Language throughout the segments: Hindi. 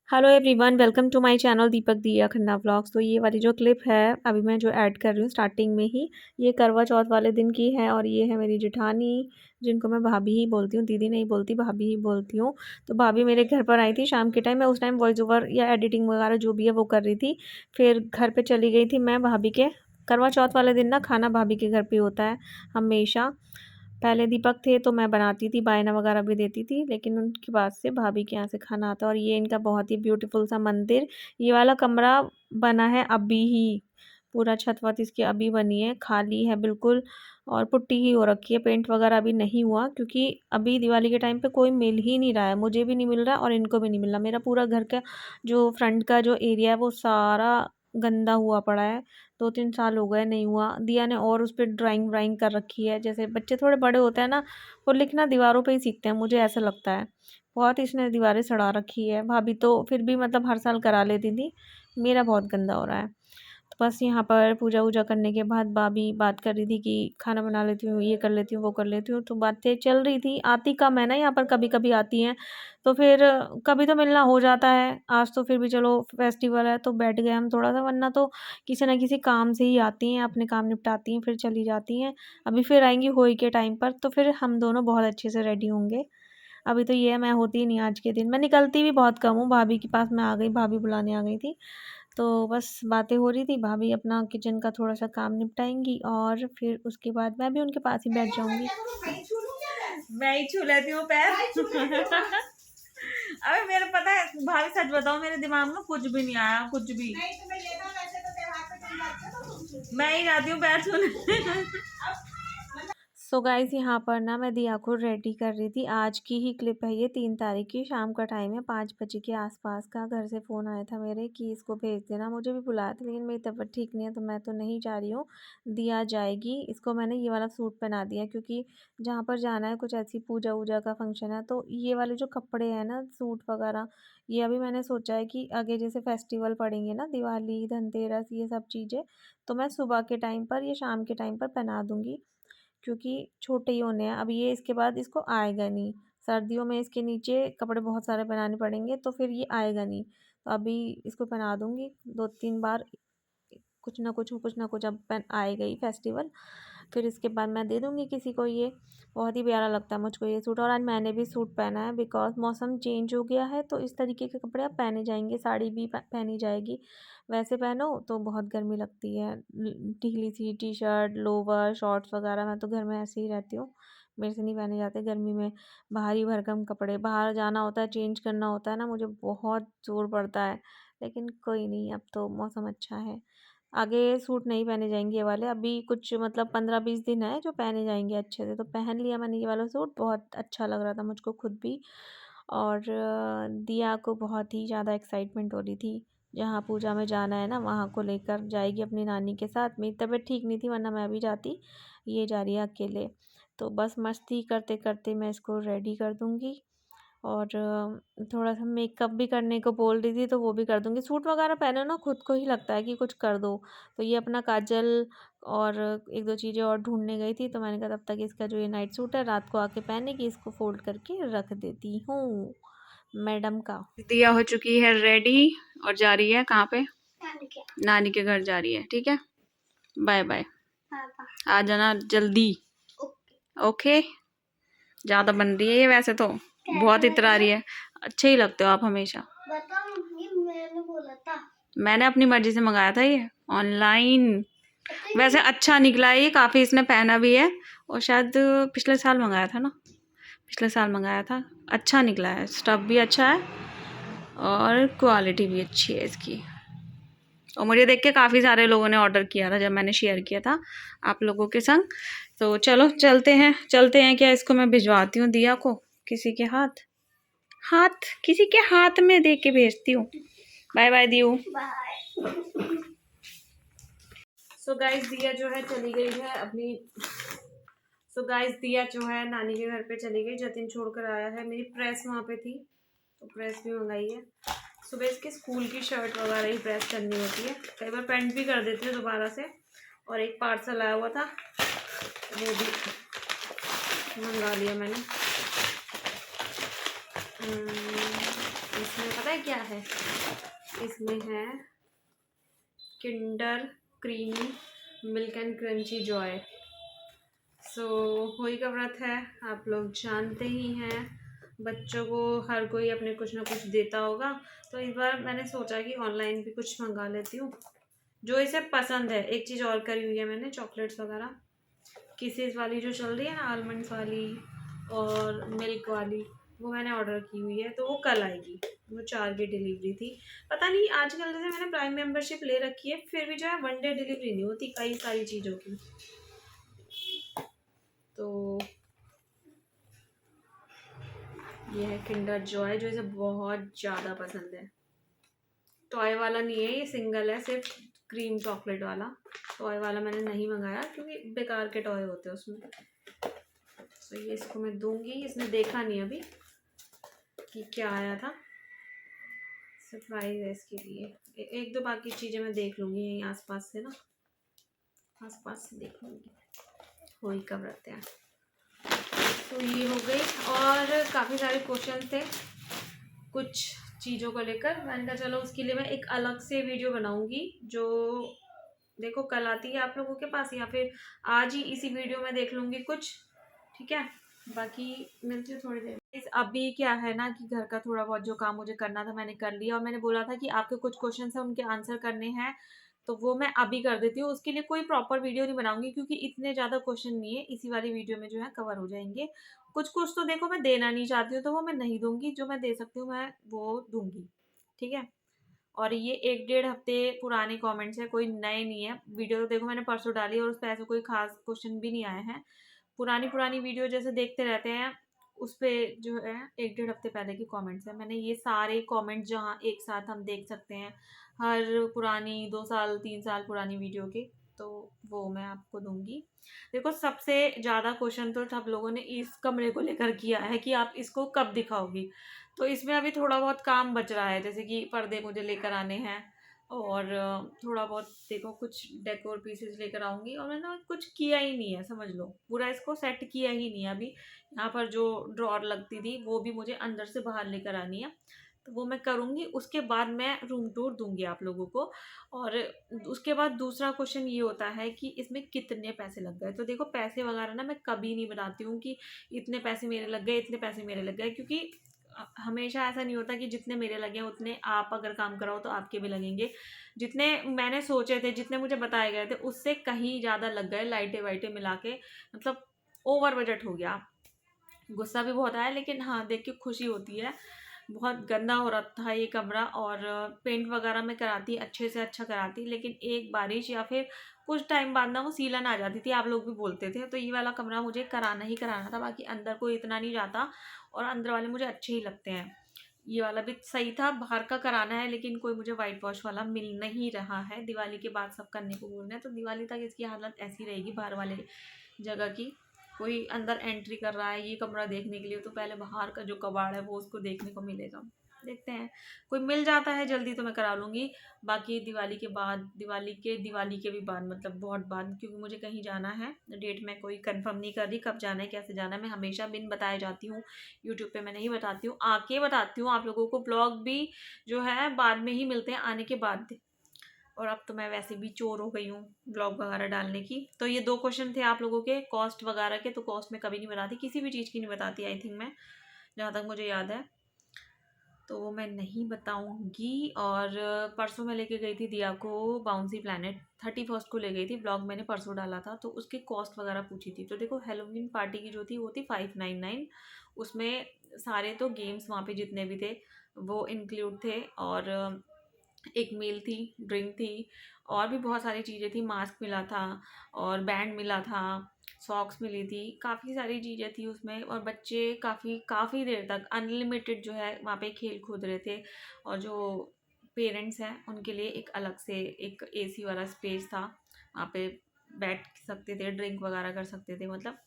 Hello everyone, welcome to my channel Deepak Diya Khanna vlogs. तो ये वाली जो क्लिप है अभी मैं जो ऐड कर रही हूँ स्टार्टिंग में ही, ये करवा चौथ वाले दिन की है। और ये है मेरी जेठानी, जिनको मैं भाभी ही बोलती हूँ, दीदी नहीं बोलती, भाभी ही बोलती हूँ। तो भाभी मेरे घर पर आई थी शाम के टाइम। मैं उस टाइम वॉइस ओवर या एडिटिंग वगैरह जो भी है वो कर रही थी। फिर घर पर चली गई थी मैं भाभी के। करवा चौथ वाले दिन ना खाना भाभी के घर पर होता है हमेशा। पहले दीपक थे तो मैं बनाती थी, बायना वगैरह भी देती थी, लेकिन उनके बाद से भाभी के यहाँ से खाना आता है। और ये इनका बहुत ही ब्यूटीफुल सा मंदिर, ये वाला कमरा बना है अभी ही। पूरा छत वत इसकी अभी बनी है, खाली है बिल्कुल। और पुट्टी ही हो रखी है, पेंट वगैरह अभी नहीं हुआ, क्योंकि अभी दिवाली के टाइम पे कोई मिल ही नहीं रहा है। मुझे भी नहीं मिल रहा और इनको भी नहीं मिल रहा। मेरा पूरा घर का जो फ्रंट का जो एरिया है वो सारा गंदा हुआ पड़ा है। 2-3 साल हो गए नहीं हुआ। दिया ने और उस पर ड्राइंग व्राइंग कर रखी है। जैसे बच्चे थोड़े बड़े होते हैं ना, वो लिखना दीवारों पे ही सीखते हैं, मुझे ऐसा लगता है। बहुत इसने दीवारें सड़ा रखी है। भाभी तो फिर भी मतलब हर साल करा लेती थी, मेरा बहुत गंदा हो रहा है। तो बस यहाँ पर पूजा वूजा करने के बाद भाभी बात कर रही थी कि खाना बना लेती हूँ, ये कर लेती हूँ, वो कर लेती हूँ। तो बातें चल रही थी। आती कम है ना यहाँ पर, कभी कभी आती हैं। तो फिर कभी तो मिलना हो जाता है। आज तो फिर भी चलो फेस्टिवल है तो बैठ गए हम थोड़ा सा, वरना तो किसी न किसी काम से ही आती हैं, अपने काम निपटाती हैं, फिर चली जाती हैं। अभी फिर आएंगी होली के टाइम पर, तो फिर हम दोनों बहुत अच्छे से रेडी होंगे। अभी तो ये है, मैं होती ही नहीं आज के दिन, मैं निकलती भी बहुत कम हूँ। भाभी के पास मैं आ गई, भाभी बुलाने आ गई थी। तो बस बातें हो रही थी। भाभी अपना किचन का थोड़ा सा काम निपटाएंगी और फिर उसके बाद मैं भी उनके पास ही बैठ जाऊंगी। मैं ही छू लेती हूँ पैर। अबे मेरे पता है भाभी, सच बताओ मेरे दिमाग में कुछ भी नहीं आया, कुछ भी नहीं। तो मैं ये था, वैसे तो तेरे हाथ पे मैं ही जाती हूँ पैर छूने। सो गाइज यहाँ पर ना मैं दिया को रेडी कर रही थी। आज की ही क्लिप है ये, 3 तारीख की शाम का टाइम है, 5 बजे के आसपास का। घर से फ़ोन आया था मेरे कि इसको भेज देना। मुझे भी बुलाया था, लेकिन मेरी तबीयत ठीक नहीं है तो मैं तो नहीं जा रही हूँ। दिया जाएगी। इसको मैंने ये वाला सूट पहना दिया, क्योंकि जहाँ पर जाना है कुछ ऐसी पूजा वूजा का फंक्शन है, तो ये वाले जो कपड़े हैं ना, सूट वगैरह, ये अभी मैंने सोचा है कि आगे जैसे फेस्टिवल पड़ेंगे ना, दिवाली, धनतेरस, ये सब चीज़ें, तो मैं सुबह के टाइम पर या शाम के टाइम पर पहना दूँगी, क्योंकि छोटे ही होने हैं। अब ये इसके बाद इसको आएगा नहीं। सर्दियों में इसके नीचे कपड़े बहुत सारे बनाने पड़ेंगे, तो फिर ये आएगा नहीं। तो अभी इसको पहना दूँगी 2-3 बार, कुछ ना कुछ अब पहन आएगा ही फेस्टिवल। फिर इसके बाद मैं दे दूँगी किसी को ये। बहुत ही प्यारा लगता है मुझको ये सूट। और आज मैंने भी सूट पहना है, बिकॉज़ मौसम चेंज हो गया है, तो इस तरीके के कपड़े अब पहने जाएंगे। साड़ी भी पहनी जाएगी। वैसे पहनो तो बहुत गर्मी लगती है। ढीली सी टी शर्ट, लोवर, शॉर्ट्स वगैरह, मैं तो घर में ऐसे ही रहती हूँ, मेरे से नहीं पहने जाते गर्मी में। भारी भरकम कपड़े, बाहर जाना होता है, चेंज करना होता है ना, मुझे बहुत ज़ोर पड़ता है। लेकिन कोई नहीं, अब तो मौसम अच्छा है। आगे सूट नहीं पहने जाएंगे ये वाले, अभी कुछ मतलब 15-20 दिन है जो पहने जाएंगे अच्छे से। तो पहन लिया मैंने ये वाला सूट, बहुत अच्छा लग रहा था मुझको खुद भी। और दिया को बहुत ही ज़्यादा एक्साइटमेंट हो रही थी। जहाँ पूजा में जाना है ना, वहाँ को लेकर जाएगी अपनी नानी के साथ। मेरी तबीयत ठीक नहीं थी, वरना मैं भी जाती। ये जा रही है अकेले। तो बस मस्ती करते करते मैं इसको रेडी कर दूँगी। और थोड़ा सा मेकअप भी करने को बोल रही थी, तो वो भी कर दूँगी। सूट वगैरह पहनो ना, खुद को ही लगता है कि कुछ कर दो। तो ये अपना काजल और 1-2 चीज़ें और ढूँढने गई थी, तो मैंने कहा तब तक इसका जो ये नाइट सूट है रात को आके पहनेगी, इसको फ़ोल्ड करके रख देती हूँ मैडम का। दिया हो चुकी है रेडी और जा रही है कहाँ पे? नानी के घर जा रही है। ठीक है, बाय बाय। आ जाना जल्दी। ओके। ज़्यादा बन रही है ये वैसे तो, बहुत इतरा रही है। अच्छे ही लगते हो आप हमेशा। मैंने बोला था, मैंने अपनी मर्जी से मंगाया था ये ऑनलाइन। वैसे अच्छा निकला है ये, काफ़ी इसने पहना भी है। और शायद पिछले साल मंगाया था ना, पिछले साल मंगाया था। अच्छा निकला है, स्टफ़ भी अच्छा है और क्वालिटी भी अच्छी है इसकी। और मुझे देख के काफ़ी सारे लोगों ने ऑर्डर किया था जब मैंने शेयर किया था आप लोगों के संग। तो चलो चलते हैं क्या, इसको मैं भिजवाती हूँ दिया को किसी के किसी के हाथ में दे के भेजती हूँ। बाय बाय दियो। सो गाइस दिया जो है चली गई है अपनी। सो गाइस दिया जो है नानी के घर पे चली गई, जतिन छोड़कर आया है। मेरी प्रेस वहाँ पे थी तो प्रेस भी मंगाई है। सुबह इसके स्कूल की शर्ट वगैरह ही प्रेस करनी होती है, कई बार पैंट भी कर देती हूँ दोबारा से। और एक पार्सल आया हुआ था, वो भी मंगा लिया मैंने। इसमें पता है क्या है, इसमें है Kinder creamy milk and crunchy joy. So Holi का व्रत है, आप लोग जानते ही हैं, बच्चों को हर कोई अपने कुछ ना कुछ देता होगा। तो इस बार मैंने सोचा कि ऑनलाइन भी कुछ मंगा लेती हूँ जो इसे पसंद है। एक चीज़ और करी हुई है मैंने, चॉकलेट्स वगैरह किसेस वाली जो चल रही है ना, आलमंड्स वाली और मिल्क वाली, वो मैंने ऑर्डर की हुई है, तो वो कल आएगी। वो 4 की डिलीवरी थी। पता नहीं आजकल जैसे मैंने प्राइम मेंबरशिप ले रखी है, फिर भी जो है 1 डे डिलीवरी नहीं होती कई सारी चीज़ों की। तो ये है किंडर जॉय जो इसे बहुत ज़्यादा पसंद है। टॉय वाला नहीं है, ये सिंगल है, सिर्फ क्रीम चॉकलेट वाला। टॉय वाला मैंने नहीं मंगाया क्योंकि बेकार के टॉय होते हैं उसमें। तो ये इसको मैं दूंगी, इसने देखा नहीं अभी कि क्या आया था, सरप्राइज है इसके लिए। एक दो बाकी चीज़ें मैं देख लूँगी यहीं आसपास से ना, आसपास से देख लूँगी। होली का व्रत है। तो ये हो गई, और काफ़ी सारे क्वेश्चन थे कुछ चीज़ों को लेकर। मैंने कहा चलो उसके लिए मैं एक अलग से वीडियो बनाऊंगी, जो देखो कल आती है आप लोगों के पास, या फिर आज ही इसी वीडियो में देख लूँगी कुछ, ठीक है। बाकी मिलती हूँ थोड़ी देर। अभी क्या है ना कि घर का थोड़ा बहुत जो काम मुझे करना था मैंने कर लिया, और मैंने बोला था कि आपके कुछ क्वेश्चन हैं उनके आंसर करने हैं, तो वो मैं अभी कर देती हूँ। उसके लिए कोई प्रॉपर वीडियो नहीं बनाऊंगी क्योंकि इतने ज़्यादा क्वेश्चन नहीं है, इसी वाली वीडियो में जो है कवर हो जाएंगे। कुछ कुछ तो देखो मैं देना नहीं चाहती हूँ तो वो मैं नहीं दूंगी, जो मैं दे सकती हूँ मैं वो दूंगी, ठीक है। और ये 1 डेढ़ हफ्ते पुराने कमेंट्स है, कोई नए नहीं है। वीडियो तो देखो मैंने परसों डाली और उस पर ऐसे कोई खास क्वेश्चन भी नहीं आए हैं। पुरानी पुरानी वीडियो जैसे देखते रहते हैं, उस पर जो है 1 डेढ़ हफ्ते पहले की कमेंट्स है। मैंने ये सारे कमेंट्स जहाँ एक साथ हम देख सकते हैं, हर पुरानी 2 साल 3 साल पुरानी वीडियो के, तो वो मैं आपको दूंगी। देखो सबसे ज़्यादा क्वेश्चन तो सब लोगों ने इस कमरे को लेकर किया है कि आप इसको कब दिखाओगी। तो इसमें अभी थोड़ा बहुत काम बच रहा है, जैसे कि पर्दे मुझे लेकर आने हैं, और थोड़ा बहुत देखो कुछ डेकोर पीसेस लेकर आऊँगी। और मैंने कुछ किया ही नहीं है, समझ लो पूरा इसको सेट किया ही नहीं है अभी। यहाँ पर जो ड्रॉर लगती थी वो भी मुझे अंदर से बाहर लेकर आनी है, तो वो मैं करूँगी। उसके बाद मैं रूम टूर दूंगी आप लोगों को। और उसके बाद दूसरा क्वेश्चन ये होता है कि इसमें कितने पैसे लग गए। तो देखो पैसे वगैरह ना मैं कभी नहीं बताती हूँ कि इतने पैसे मेरे लग गए, इतने पैसे मेरे लग गए, क्योंकि हमेशा ऐसा नहीं होता कि जितने मेरे लगे उतने आप अगर काम कराओ तो आपके भी लगेंगे। जितने मैंने सोचे थे, जितने मुझे बताए गए थे, उससे कहीं ज़्यादा लग गए, लाइटें वाइटें मिला के, मतलब ओवर बजट हो गया। गुस्सा भी बहुत आया, लेकिन हाँ देख के खुशी होती है। बहुत गंदा हो रहा था ये कमरा, और पेंट वगैरह में कराती अच्छे से अच्छा कराती, लेकिन एक बारिश या फिर कुछ टाइम बाद ना वो सीलन आ जाती थी, आप लोग भी बोलते थे। तो ये वाला कमरा मुझे कराना ही कराना था, बाकी अंदर कोई इतना नहीं जाता और अंदर वाले मुझे अच्छे ही लगते हैं। ये वाला भी सही था, बाहर का कराना है, लेकिन कोई मुझे वाइट वॉश वाला मिल नहीं रहा है। दिवाली के बाद सब करने को बोल रहे हैं, तो दिवाली तक इसकी हालत ऐसी रहेगी बाहर वाले जगह की। कोई अंदर एंट्री कर रहा है ये कमरा देखने के लिए, तो पहले बाहर का जो कबाड़ है वो उसको देखने को मिलेगा। देखते हैं, कोई मिल जाता है जल्दी तो मैं करा लूँगी। बाकी दिवाली के बाद, दिवाली के भी बाद, मतलब बहुत बाद, क्योंकि मुझे कहीं जाना है। डेट मैं कोई कंफर्म नहीं कर रही कब जाना है कैसे जाना है, मैं हमेशा बिन बताए जाती हूँ। यूट्यूब पे मैं नहीं बताती हूँ, आके बताती हूँ आप लोगों को। ब्लॉग भी जो है बाद में ही मिलते हैं, आने के बाद। और अब तो मैं वैसे भी चोर हो गई हूँ ब्लॉग वगैरह डालने की। तो ये 2 क्वेश्चन थे आप लोगों के कॉस्ट वगैरह के, तो कॉस्ट में कभी नहीं बताती, किसी भी चीज़ की नहीं बताती आई थिंक मैं, जहाँ तक मुझे याद है, तो वो मैं नहीं बताऊंगी। और परसों मैं लेके गई थी दिया को बाउंसी प्लैनेट, 31 को ले गई थी, ब्लॉग मैंने परसों डाला था, तो उसकी कॉस्ट वगैरह पूछी थी। तो देखो हेलोवीन पार्टी की जो थी वो थी 599, उसमें सारे तो गेम्स वहाँ पे जितने भी थे वो इंक्लूड थे, और एक मील थी, ड्रिंक थी, और भी बहुत सारी चीज़ें थी, मास्क मिला था और बैंड मिला था, सॉक्स मिली थी, काफ़ी सारी चीज़ें थी उसमें। और बच्चे काफ़ी काफ़ी देर तक अनलिमिटेड जो है वहाँ पे खेल कूद रहे थे। और जो पेरेंट्स हैं उनके लिए एक अलग से एक एसी वाला स्पेस था, वहाँ पे बैठ सकते थे, ड्रिंक वगैरह कर सकते थे, मतलब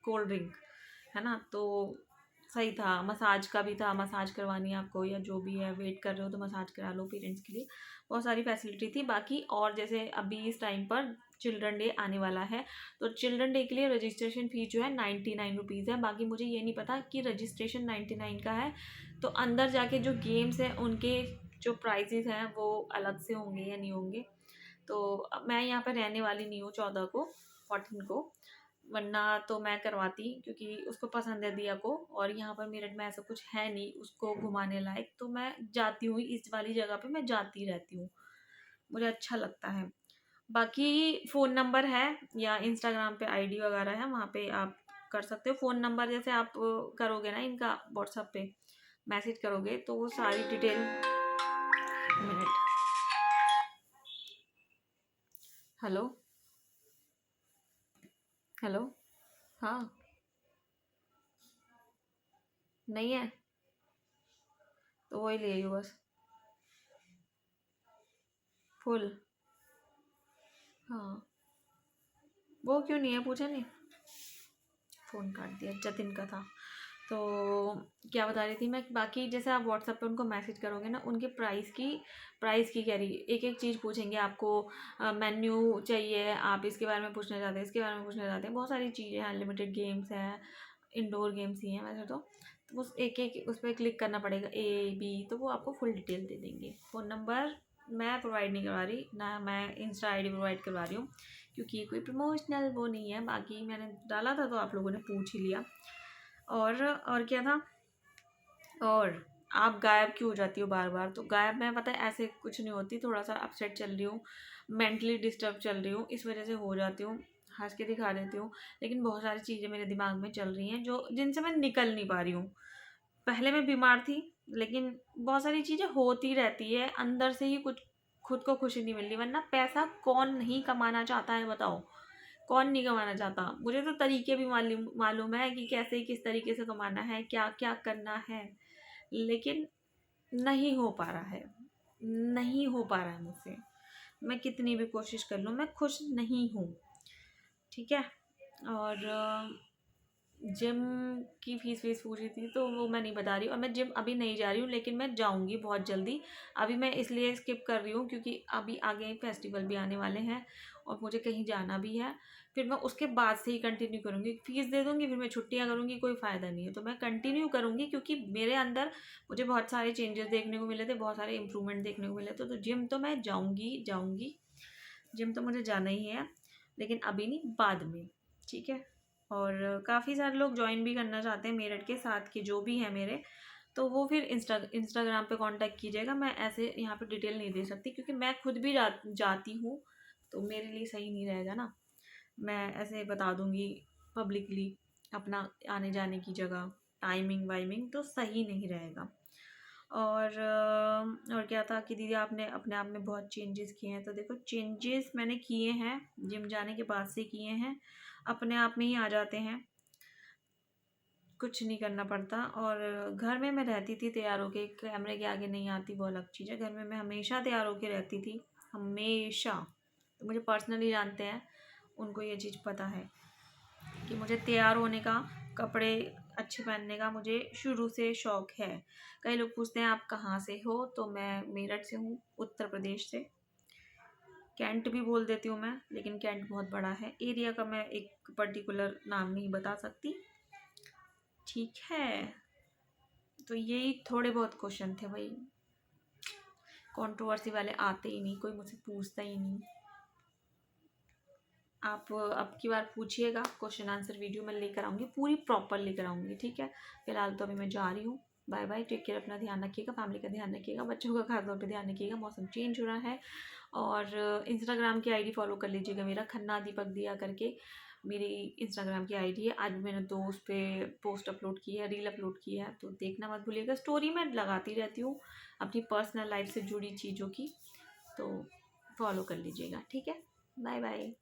कोल्ड ड्रिंक, है ना। तो सही था। मसाज का भी था, मसाज करवानी है आपको या जो भी है, वेट कर रहे हो तो मसाज करा लो पेरेंट्स के लिए, बहुत सारी फैसिलिटी थी। बाकी और जैसे अभी इस टाइम पर चिल्ड्रन डे आने वाला है, तो चिल्ड्रन डे के लिए रजिस्ट्रेशन फ़ीस जो है 99 रुपीज़ है। बाकी मुझे ये नहीं पता कि रजिस्ट्रेशन 99 का है तो अंदर जाके जो गेम्स हैं उनके जो प्राइजेस हैं वो अलग से होंगे या नहीं होंगे। तो मैं यहाँ पर रहने वाली नहीं हूँ 14 को 14 को, वरना तो मैं करवाती, क्योंकि उसको पसंद है दिया को, और यहाँ पर मेरठ में ऐसा कुछ है नहीं उसको घुमाने लायक, तो मैं जाती हूँ इस वाली जगह पे, मैं जाती रहती हूँ, मुझे अच्छा लगता है। बाकी फ़ोन नंबर है या इंस्टाग्राम पे आईडी वगैरह है, वहाँ पे आप कर सकते हो। फ़ोन नंबर जैसे आप करोगे ना इनका व्हाट्सएप पे मैसेज करोगे तो वो सारी डिटेल, मिनट, हेलो हेलो, हाँ नहीं है तो वही ले लो बस, फुल। हाँ, वो क्यों नहीं है पूछा नहीं, फ़ोन काट दिया, जतिन का था। तो क्या बता रही थी मैं, बाकी जैसे आप व्हाट्सएप पे उनको मैसेज करोगे ना, उनके प्राइस की कह रही, एक एक चीज़ पूछेंगे आपको, मेन्यू चाहिए, आप इसके बारे में पूछना चाहते हैं, इसके बारे में पूछना चाहते हैं, बहुत सारी चीज़ें हैं, अनलिमिटेड गेम्स हैं, इंडोर गेम्स ही हैं वैसे तो उस एक एक उस पर क्लिक करना पड़ेगा, ए बी, तो वो आपको फुल डिटेल दे देंगे। फ़ोन नंबर मैं प्रोवाइड नहीं करवा रही ना, मैं इंस्टा आईडी प्रोवाइड करवा रही हूँ, क्योंकि ये कोई प्रमोशनल वो नहीं है। बाकी मैंने डाला था तो आप लोगों ने पूछ ही लिया। और क्या था, और आप गायब क्यों हो जाती हो बार बार? तो गायब मैं, पता है ऐसे कुछ नहीं होती, थोड़ा सा अपसेट चल रही हूँ, मेंटली डिस्टर्ब चल रही हूँ, इस वजह से हो जाती हूँ, हंस के दिखा देती हूँ। लेकिन बहुत सारी चीज़ें मेरे दिमाग में चल रही हैं जो जिनसे मैं निकल नहीं पा रही हूँ। पहले मैं बीमार थी, लेकिन बहुत सारी चीज़ें होती रहती है, अंदर से ही कुछ खुद को खुशी नहीं मिल रही। वरना पैसा कौन नहीं कमाना चाहता है बताओ, कौन नहीं कमाना चाहता? मुझे तो तरीके भी मालूम मालूम है कि कैसे किस तरीके से कमाना है, क्या क्या करना है, लेकिन नहीं हो पा रहा है, नहीं हो पा रहा है मुझसे। मैं कितनी भी कोशिश कर लूँ, मैं खुश नहीं हूँ, ठीक है। और जिम की फ़ीस वीस पूछी थी तो वो मैं नहीं बता रही, और मैं जिम अभी नहीं जा रही हूँ, लेकिन मैं जाऊँगी बहुत जल्दी। अभी मैं इसलिए स्किप कर रही हूँ क्योंकि अभी आगे फेस्टिवल भी आने वाले हैं और मुझे कहीं जाना भी है। फिर मैं उसके बाद से ही कंटिन्यू करूँगी, फ़ीस दे दूँगी फिर मैं छुट्टियाँ करूँगी, कोई फ़ायदा नहीं है। तो मैं कंटिन्यू करूँगी क्योंकि मेरे अंदर मुझे बहुत सारे चेंजेस देखने को मिले थे, बहुत सारे इम्प्रूवमेंट देखने को मिले थे। तो जिम तो मैं जाऊँगी जाऊँगी, जिम तो मुझे जाना ही है, लेकिन अभी नहीं, बाद में, ठीक है। और काफ़ी सारे लोग ज्वाइन भी करना चाहते हैं मेरठ के साथ के जो भी हैं मेरे, तो वो फिर इंस्टाग्राम पे कांटेक्ट कीजिएगा। मैं ऐसे यहाँ पे डिटेल नहीं दे सकती क्योंकि मैं खुद भी जाती हूँ, तो मेरे लिए सही नहीं रहेगा ना, मैं ऐसे बता दूँगी पब्लिकली अपना आने जाने की जगह, टाइमिंग वाइमिंग, तो सही नहीं रहेगा। और क्या था कि दीदी आपने अपने आप में बहुत चेंजेस किए हैं, तो देखो चेंजेस मैंने किए हैं, जिम जाने के बाद से किए हैं, अपने आप में ही आ जाते हैं, कुछ नहीं करना पड़ता। और घर में मैं रहती थी तैयार होके, कैमरे के आगे नहीं आती वो अलग चीज़ है, घर में मैं हमेशा तैयार होके रहती थी, हमेशा। तो मुझे पर्सनली जानते हैं, उनको ये चीज़ पता है कि मुझे तैयार होने का, कपड़े अच्छे पहनने का मुझे शुरू से शौक़ है। कई लोग पूछते हैं आप कहाँ से हो, तो मैं मेरठ से हूँ, उत्तर प्रदेश से। कैंट भी बोल देती हूँ मैं, लेकिन कैंट बहुत बड़ा है, एरिया का मैं एक पर्टिकुलर नाम नहीं बता सकती, ठीक है। तो यही थोड़े बहुत क्वेश्चन थे भाई, कंट्रोवर्सी वाले आते ही नहीं, कोई मुझसे पूछता ही नहीं। आप अब की बार पूछिएगा, क्वेश्चन आंसर वीडियो मैं लेकर आऊँगी, पूरी प्रॉपर लेकर आऊँगी, ठीक है। फिलहाल तो अभी मैं जा रही हूँ, बाय बाय, टेक केयर, अपना ध्यान रखिएगा, फैमिली का ध्यान रखिएगा, बच्चों का खास तौर पे ध्यान रखिएगा, मौसम चेंज हो रहा है। और इंस्टाग्राम की आईडी फॉलो कर लीजिएगा मेरा, खन्ना दीपक दिया करके मेरी इंस्टाग्राम की आईडी है। आज भी मैंने 2 उस पर पोस्ट अपलोड की है, रील अपलोड की है, तो देखना मत भूलिएगा। स्टोरी मैं लगाती रहती हूँ अपनी पर्सनल लाइफ से जुड़ी चीज़ों की, तो फॉलो कर लीजिएगा, ठीक है। Bye bye.